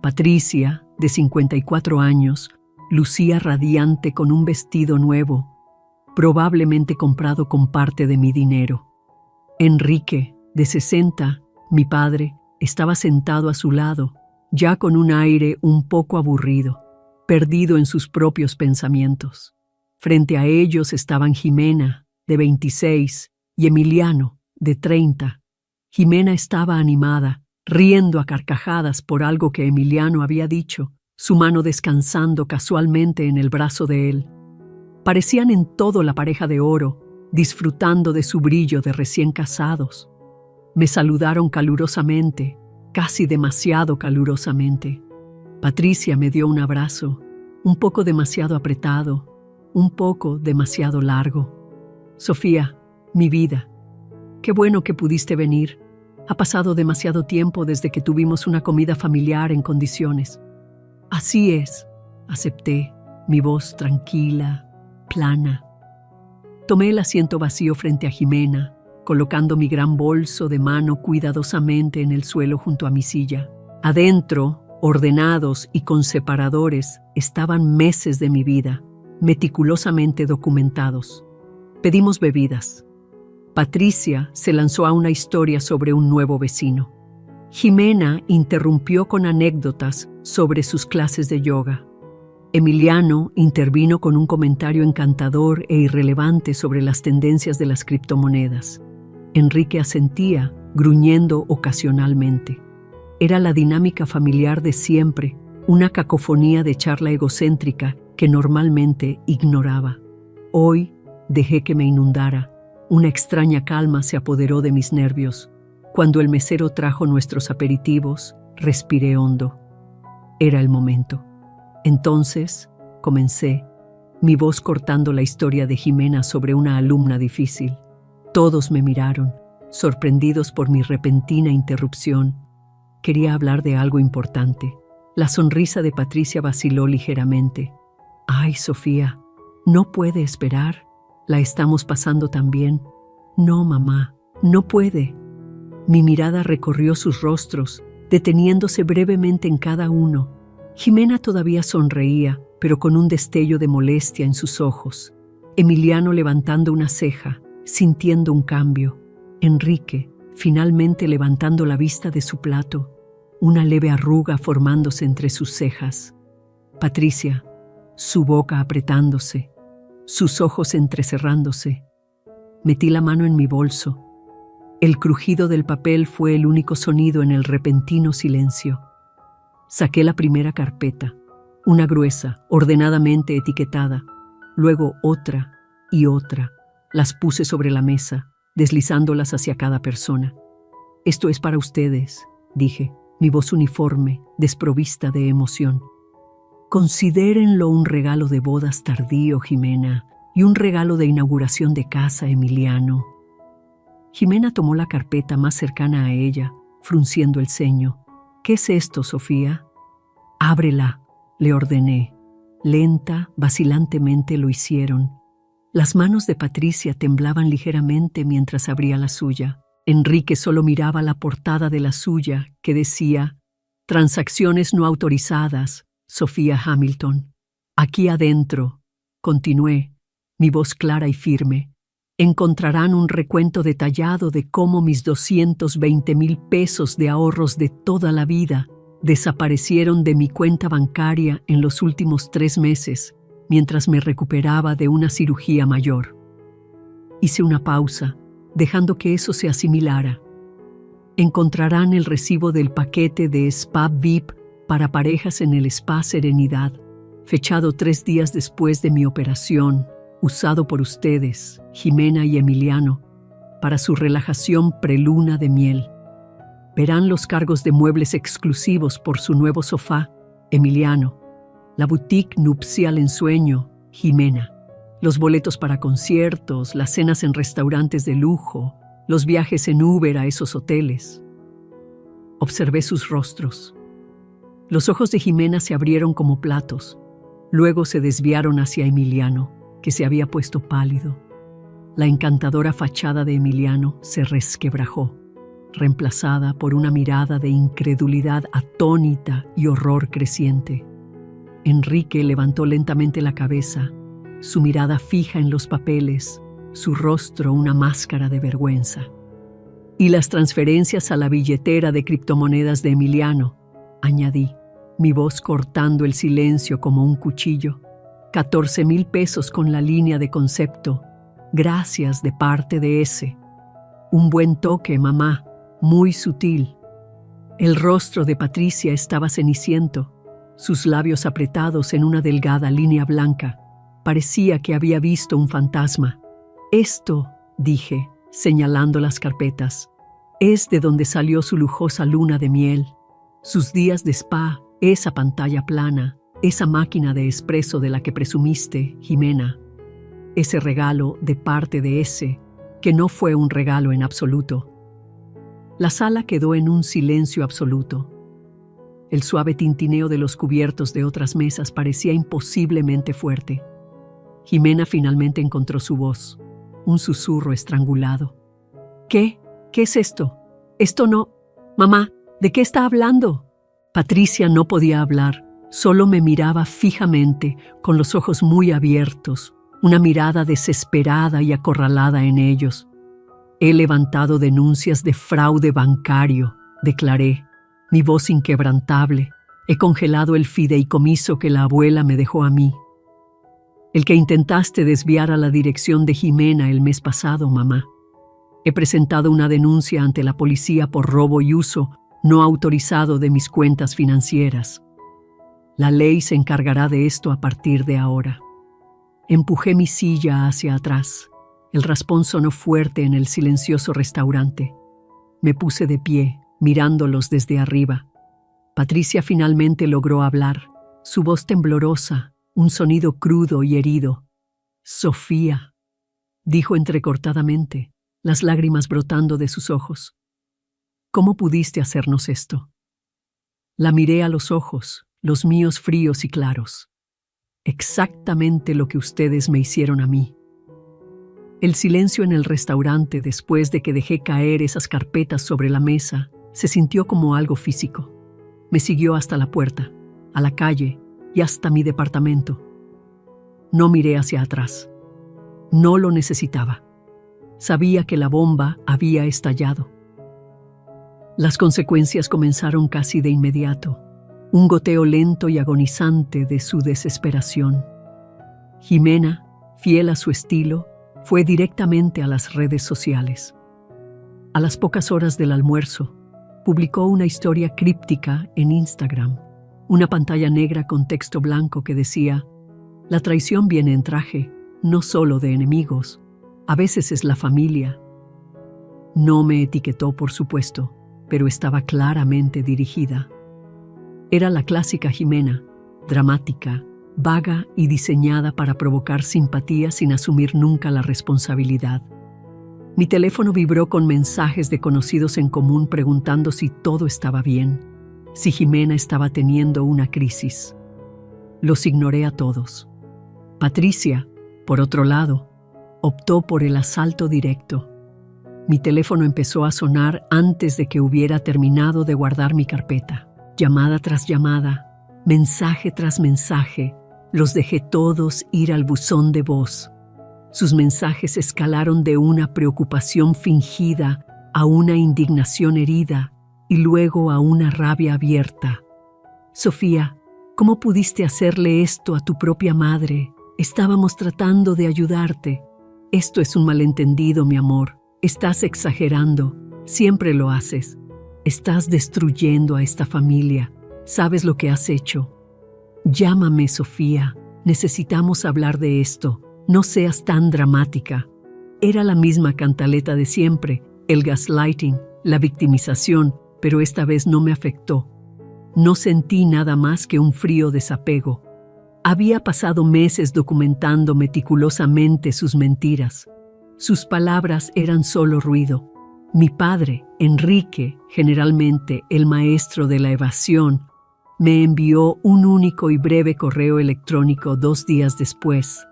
Patricia, de 54 años, lucía radiante con un vestido nuevo, probablemente comprado con parte de mi dinero. Enrique, de 60, mi padre, estaba sentado a su lado, ya con un aire un poco aburrido, perdido en sus propios pensamientos. Frente a ellos estaban Jimena, de 26, y Emiliano, de 30. Jimena estaba animada, riendo a carcajadas por algo que Emiliano había dicho, su mano descansando casualmente en el brazo de él. Parecían en todo la pareja de oro, disfrutando de su brillo de recién casados. Me saludaron calurosamente, casi demasiado calurosamente. Patricia me dio un abrazo, un poco demasiado apretado, un poco demasiado largo. Sofía, mi vida, qué bueno que pudiste venir. Ha pasado demasiado tiempo desde que tuvimos una comida familiar en condiciones. Así es, acepté, mi voz tranquila, plana. Tomé el asiento vacío frente a Jimena, colocando mi gran bolso de mano cuidadosamente en el suelo junto a mi silla. Adentro, ordenados y con separadores, estaban meses de mi vida, meticulosamente documentados. Pedimos bebidas. Patricia se lanzó a una historia sobre un nuevo vecino. Jimena interrumpió con anécdotas sobre sus clases de yoga. Emiliano intervino con un comentario encantador e irrelevante sobre las tendencias de las criptomonedas. Enrique asentía, gruñendo ocasionalmente. Era la dinámica familiar de siempre, una cacofonía de charla egocéntrica que normalmente ignoraba. Hoy dejé que me inundara. Una extraña calma se apoderó de mis nervios. Cuando el mesero trajo nuestros aperitivos, respiré hondo. Era el momento. Entonces, comencé, mi voz cortando la historia de Jimena sobre una alumna difícil. Todos me miraron, sorprendidos por mi repentina interrupción. Quería hablar de algo importante. La sonrisa de Patricia vaciló ligeramente. «Ay, Sofía, no puede esperar. La estamos pasando tan bien». «No, mamá, no puede». Mi mirada recorrió sus rostros, deteniéndose brevemente en cada uno. Jimena todavía sonreía, pero con un destello de molestia en sus ojos. Emiliano levantando una ceja, sintiendo un cambio. Enrique, finalmente levantando la vista de su plato, una leve arruga formándose entre sus cejas. Patricia, su boca apretándose, sus ojos entrecerrándose. Metí la mano en mi bolso. El crujido del papel fue el único sonido en el repentino silencio. Saqué la primera carpeta, una gruesa, ordenadamente etiquetada, luego otra y otra. Las puse sobre la mesa, deslizándolas hacia cada persona. Esto es para ustedes, dije, mi voz uniforme, desprovista de emoción. Considérenlo un regalo de bodas tardío, Jimena, y un regalo de inauguración de casa, Emiliano. Jimena tomó la carpeta más cercana a ella, frunciendo el ceño. ¿Qué es esto, Sofía? Ábrela, le ordené. Lenta, vacilantemente lo hicieron. Las manos de Patricia temblaban ligeramente mientras abría la suya. Enrique solo miraba la portada de la suya, que decía: Transacciones no autorizadas, Sofía Hamilton. Aquí adentro, continué, mi voz clara y firme, encontrarán un recuento detallado de cómo mis 220,000 pesos de ahorros de toda la vida desaparecieron de mi cuenta bancaria en los últimos 3 meses, mientras me recuperaba de una cirugía mayor. Hice una pausa, dejando que eso se asimilara. Encontrarán el recibo del paquete de Spa VIP para parejas en el Spa Serenidad, fechado 3 días después de mi operación, usado por ustedes, Jimena y Emiliano, para su relajación preluna de miel. Verán los cargos de muebles exclusivos por su nuevo sofá, Emiliano, la boutique nupcial ensueño, Jimena, los boletos para conciertos, las cenas en restaurantes de lujo, los viajes en Uber a esos hoteles. Observé sus rostros. Los ojos de Jimena se abrieron como platos, luego se desviaron hacia Emiliano, que se había puesto pálido. La encantadora fachada de Emiliano se resquebrajó, reemplazada por una mirada de incredulidad atónita y horror creciente. Enrique levantó lentamente la cabeza, su mirada fija en los papeles, su rostro una máscara de vergüenza. Y las transferencias a la billetera de criptomonedas de Emiliano, añadí, mi voz cortando el silencio como un cuchillo. 14,000 pesos con la línea de concepto. Gracias de parte de ese. Un buen toque, mamá, muy sutil. El rostro de Patricia estaba ceniciento, sus labios apretados en una delgada línea blanca. Parecía que había visto un fantasma. Esto, dije, señalando las carpetas, es de donde salió su lujosa luna de miel, sus días de spa, esa pantalla plana, esa máquina de espresso de la que presumiste, Jimena. Ese regalo de parte de ese, que no fue un regalo en absoluto. La sala quedó en un silencio absoluto. El suave tintineo de los cubiertos de otras mesas parecía imposiblemente fuerte. Jimena finalmente encontró su voz, un susurro estrangulado. ¿Qué? ¿Qué es esto? Esto no... Mamá, ¿de qué está hablando? Patricia no podía hablar, solo me miraba fijamente, con los ojos muy abiertos, una mirada desesperada y acorralada en ellos. He levantado denuncias de fraude bancario, declaré, mi voz inquebrantable. He congelado el fideicomiso que la abuela me dejó a mí. El que intentaste desviar a la dirección de Jimena el mes pasado, mamá. He presentado una denuncia ante la policía por robo y uso no autorizado de mis cuentas financieras. La ley se encargará de esto a partir de ahora. Empujé mi silla hacia atrás. El raspón sonó fuerte en el silencioso restaurante. Me puse de pie, mirándolos desde arriba. Patricia finalmente logró hablar, su voz temblorosa, un sonido crudo y herido. «Sofía», dijo entrecortadamente, las lágrimas brotando de sus ojos. «¿Cómo pudiste hacernos esto?» La miré a los ojos, los míos fríos y claros. «Exactamente lo que ustedes me hicieron a mí». El silencio en el restaurante después de que dejé caer esas carpetas sobre la mesa se sintió como algo físico. Me siguió hasta la puerta, a la calle y hasta mi departamento. No miré hacia atrás. No lo necesitaba. Sabía que la bomba había estallado. Las consecuencias comenzaron casi de inmediato. Un goteo lento y agonizante de su desesperación. Jimena, fiel a su estilo, fue directamente a las redes sociales. A las pocas horas del almuerzo, publicó una historia críptica en Instagram, una pantalla negra con texto blanco que decía: «La traición viene en traje, no solo de enemigos, a veces es la familia». No me etiquetó, por supuesto, pero estaba claramente dirigida. Era la clásica Jimena, dramática, vaga y diseñada para provocar simpatía sin asumir nunca la responsabilidad. Mi teléfono vibró con mensajes de conocidos en común preguntando si todo estaba bien, si Jimena estaba teniendo una crisis. Los ignoré a todos. Patricia, por otro lado, optó por el asalto directo. Mi teléfono empezó a sonar antes de que hubiera terminado de guardar mi carpeta. Llamada tras llamada, mensaje tras mensaje, los dejé todos ir al buzón de voz. Sus mensajes escalaron de una preocupación fingida a una indignación herida y luego a una rabia abierta. Sofía, ¿cómo pudiste hacerle esto a tu propia madre? Estábamos tratando de ayudarte. Esto es un malentendido, mi amor. Estás exagerando. Siempre lo haces. Estás destruyendo a esta familia. ¿Sabes lo que has hecho? Llámame, Sofía. Necesitamos hablar de esto. No seas tan dramática. Era la misma cantaleta de siempre, el gaslighting, la victimización, pero esta vez no me afectó. No sentí nada más que un frío desapego. Había pasado meses documentando meticulosamente sus mentiras. Sus palabras eran solo ruido. Mi padre, Enrique, generalmente el maestro de la evasión, me envió un único y breve correo electrónico 2 días después.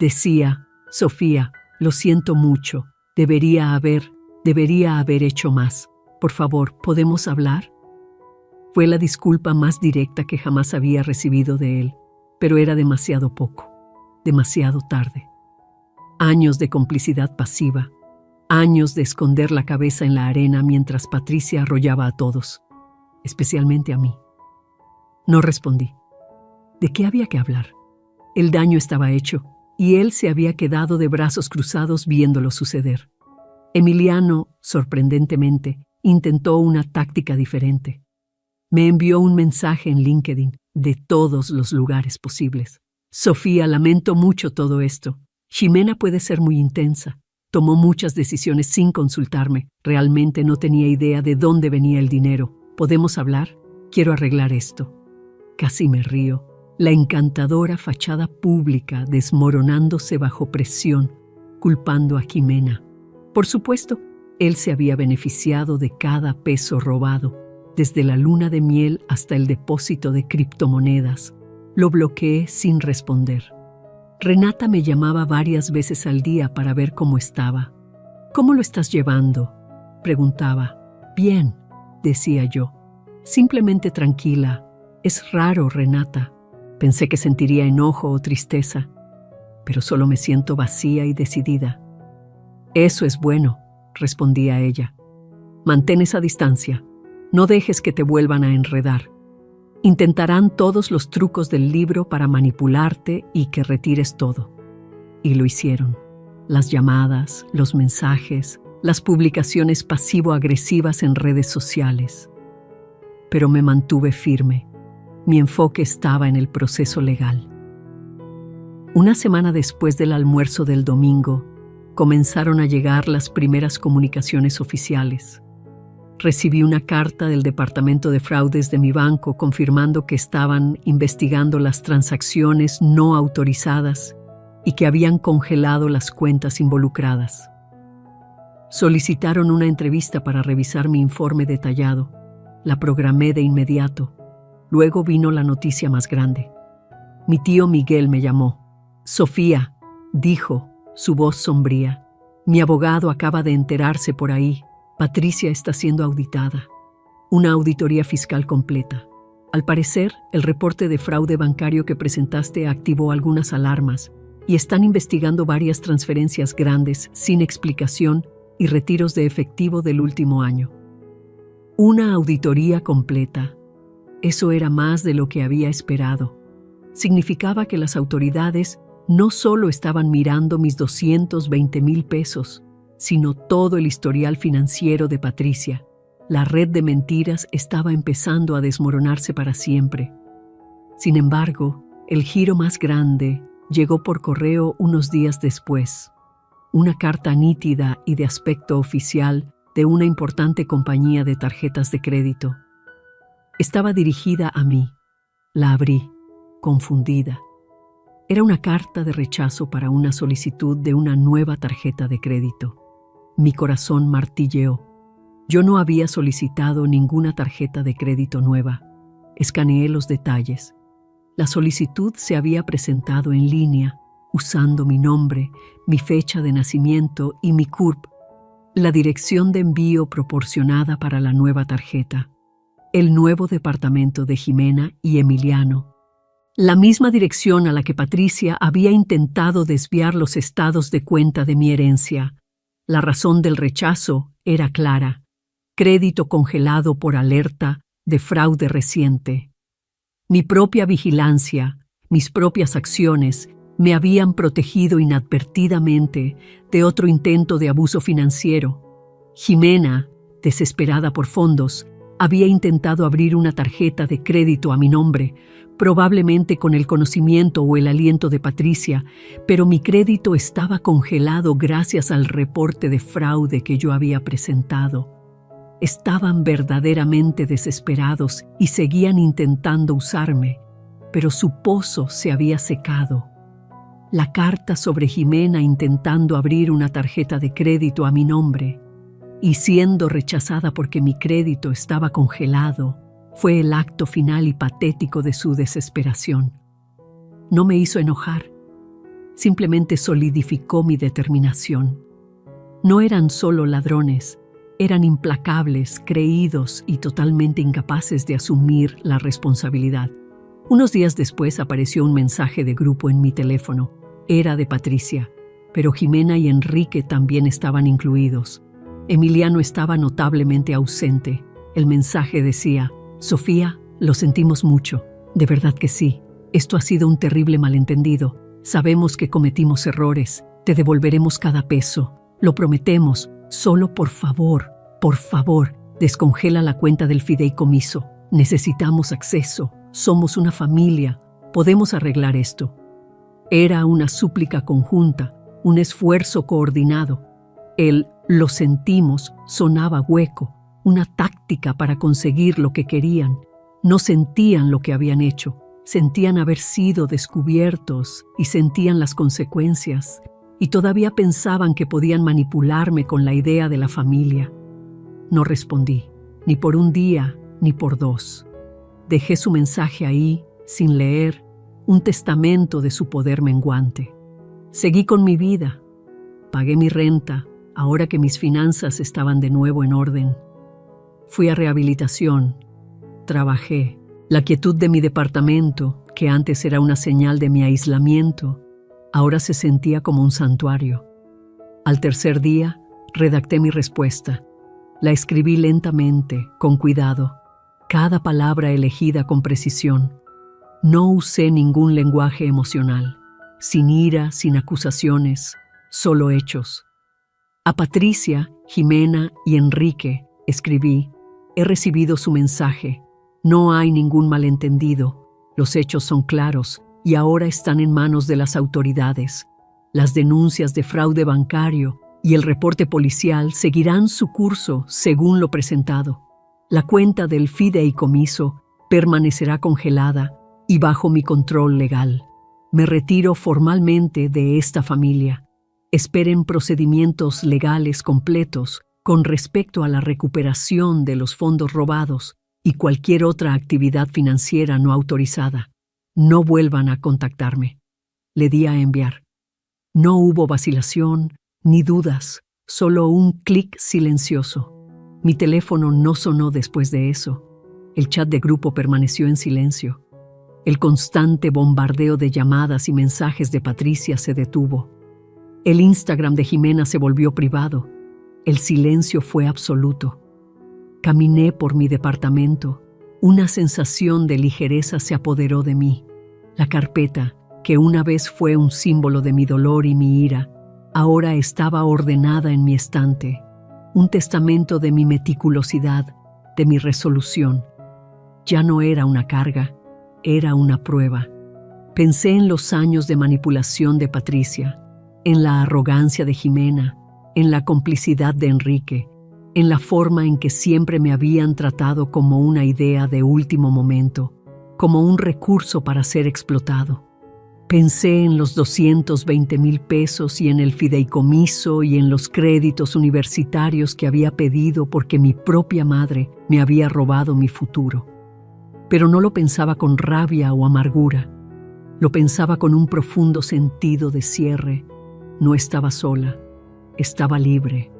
Decía: Sofía, lo siento mucho. Debería haber hecho más. Por favor, ¿podemos hablar? Fue la disculpa más directa que jamás había recibido de él, pero era demasiado poco, demasiado tarde. Años de complicidad pasiva, años de esconder la cabeza en la arena mientras Patricia arrollaba a todos, especialmente a mí. No respondí. ¿De qué había que hablar? El daño estaba hecho y él se había quedado de brazos cruzados viéndolo suceder. Emiliano, sorprendentemente, intentó una táctica diferente. Me envió un mensaje en LinkedIn de todos los lugares posibles. Sofía, lamento mucho todo esto. Jimena puede ser muy intensa. Tomó muchas decisiones sin consultarme. Realmente no tenía idea de dónde venía el dinero. ¿Podemos hablar? Quiero arreglar esto. Casi me río. La encantadora fachada pública desmoronándose bajo presión, culpando a Jimena. Por supuesto, él se había beneficiado de cada peso robado, desde la luna de miel hasta el depósito de criptomonedas. Lo bloqueé sin responder. Renata me llamaba varias veces al día para ver cómo estaba. ¿Cómo lo estás llevando?, preguntaba. Bien, decía yo. Simplemente tranquila. Es raro, Renata. Pensé que sentiría enojo o tristeza, pero solo me siento vacía y decidida. Eso es bueno, respondía ella. Mantén esa distancia. No dejes que te vuelvan a enredar. Intentarán todos los trucos del libro para manipularte y que retires todo. Y lo hicieron. Las llamadas, los mensajes, las publicaciones pasivo-agresivas en redes sociales. Pero me mantuve firme. Mi enfoque estaba en el proceso legal. Una semana después del almuerzo del domingo, comenzaron a llegar las primeras comunicaciones oficiales. Recibí una carta del Departamento de Fraudes de mi banco confirmando que estaban investigando las transacciones no autorizadas y que habían congelado las cuentas involucradas. Solicitaron una entrevista para revisar mi informe detallado. La programé de inmediato. Luego vino la noticia más grande. Mi tío Miguel me llamó. Sofía, dijo, su voz sombría. Mi abogado acaba de enterarse por ahí. Patricia está siendo auditada. Una auditoría fiscal completa. Al parecer, el reporte de fraude bancario que presentaste activó algunas alarmas y están investigando varias transferencias grandes sin explicación y retiros de efectivo del último año. Una auditoría completa. Eso era más de lo que había esperado. Significaba que las autoridades no solo estaban mirando mis 220,000 pesos, sino todo el historial financiero de Patricia. La red de mentiras estaba empezando a desmoronarse para siempre. Sin embargo, el giro más grande llegó por correo unos días después. Una carta nítida y de aspecto oficial de una importante compañía de tarjetas de crédito. Estaba dirigida a mí. La abrí, confundida. Era una carta de rechazo para una solicitud de una nueva tarjeta de crédito. Mi corazón martilleó. Yo no había solicitado ninguna tarjeta de crédito nueva. Escaneé los detalles. La solicitud se había presentado en línea, usando mi nombre, mi fecha de nacimiento y mi CURP, la dirección de envío proporcionada para la nueva tarjeta, el nuevo departamento de Jimena y Emiliano, la misma dirección a la que Patricia había intentado desviar los estados de cuenta de mi herencia. La razón del rechazo era clara: crédito congelado por alerta de fraude reciente. Mi propia vigilancia, mis propias acciones, me habían protegido inadvertidamente de otro intento de abuso financiero. Jimena, desesperada por fondos, había intentado abrir una tarjeta de crédito a mi nombre, probablemente con el conocimiento o el aliento de Patricia, pero mi crédito estaba congelado gracias al reporte de fraude que yo había presentado. Estaban verdaderamente desesperados y seguían intentando usarme, pero su pozo se había secado. La carta sobre Jimena intentando abrir una tarjeta de crédito a mi nombre y siendo rechazada porque mi crédito estaba congelado fue el acto final y patético de su desesperación. No me hizo enojar, simplemente solidificó mi determinación. No eran solo ladrones, eran implacables, creídos y totalmente incapaces de asumir la responsabilidad. Unos días después apareció un mensaje de grupo en mi teléfono. Era de Patricia, pero Jimena y Enrique también estaban incluidos. Emiliano estaba notablemente ausente. El mensaje decía: «Sofía, lo sentimos mucho. De verdad que sí. Esto ha sido un terrible malentendido. Sabemos que cometimos errores. Te devolveremos cada peso. Lo prometemos. Solo por favor, descongela la cuenta del fideicomiso. Necesitamos acceso. Somos una familia. Podemos arreglar esto». Era una súplica conjunta, un esfuerzo coordinado. El «lo sentimos» sonaba hueco, una táctica para conseguir lo que querían. No sentían lo que habían hecho, sentían haber sido descubiertos y sentían las consecuencias, y todavía pensaban que podían manipularme con la idea de la familia. No respondí, ni por un día, ni por dos. Dejé su mensaje ahí, sin leer, un testamento de su poder menguante. Seguí con mi vida. Pagué mi renta, ahora que mis finanzas estaban de nuevo en orden. Fui a rehabilitación. Trabajé. La quietud de mi departamento, que antes era una señal de mi aislamiento, ahora se sentía como un santuario. Al tercer día, redacté mi respuesta. La escribí lentamente, con cuidado, cada palabra elegida con precisión. No usé ningún lenguaje emocional, sin ira, sin acusaciones, solo hechos. A Patricia, Jimena y Enrique escribí: «He recibido su mensaje. No hay ningún malentendido. Los hechos son claros y ahora están en manos de las autoridades. Las denuncias de fraude bancario y el reporte policial seguirán su curso según lo presentado. La cuenta del fideicomiso permanecerá congelada y bajo mi control legal. Me retiro formalmente de esta familia. Esperen procedimientos legales completos con respecto a la recuperación de los fondos robados y cualquier otra actividad financiera no autorizada. No vuelvan a contactarme». Le di a enviar. No hubo vacilación ni dudas, solo un clic silencioso. Mi teléfono no sonó después de eso. El chat de grupo permaneció en silencio. El constante bombardeo de llamadas y mensajes de Patricia se detuvo. El Instagram de Jimena se volvió privado. El silencio fue absoluto. Caminé por mi departamento. Una sensación de ligereza se apoderó de mí. La carpeta, que una vez fue un símbolo de mi dolor y mi ira, ahora estaba ordenada en mi estante. Un testamento de mi meticulosidad, de mi resolución. Ya no era una carga, era una prueba. Pensé en los años de manipulación de Patricia, en la arrogancia de Jimena, en la complicidad de Enrique, en la forma en que siempre me habían tratado como una idea de último momento, como un recurso para ser explotado. Pensé en los 220,000 pesos y en el fideicomiso y en los créditos universitarios que había pedido porque mi propia madre me había robado mi futuro. Pero no lo pensaba con rabia o amargura. Lo pensaba con un profundo sentido de cierre. No estaba sola, estaba libre.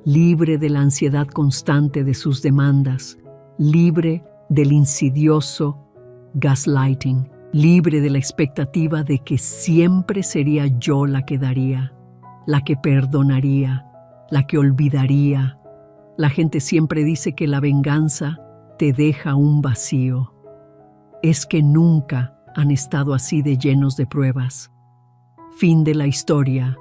Libre de la ansiedad constante de sus demandas, libre del insidioso gaslighting, libre de la expectativa de que siempre sería yo la que daría, la que perdonaría, la que olvidaría. La gente siempre dice que la venganza te deja un vacío. Es que nunca han estado así de llenos de pruebas. Fin de la historia.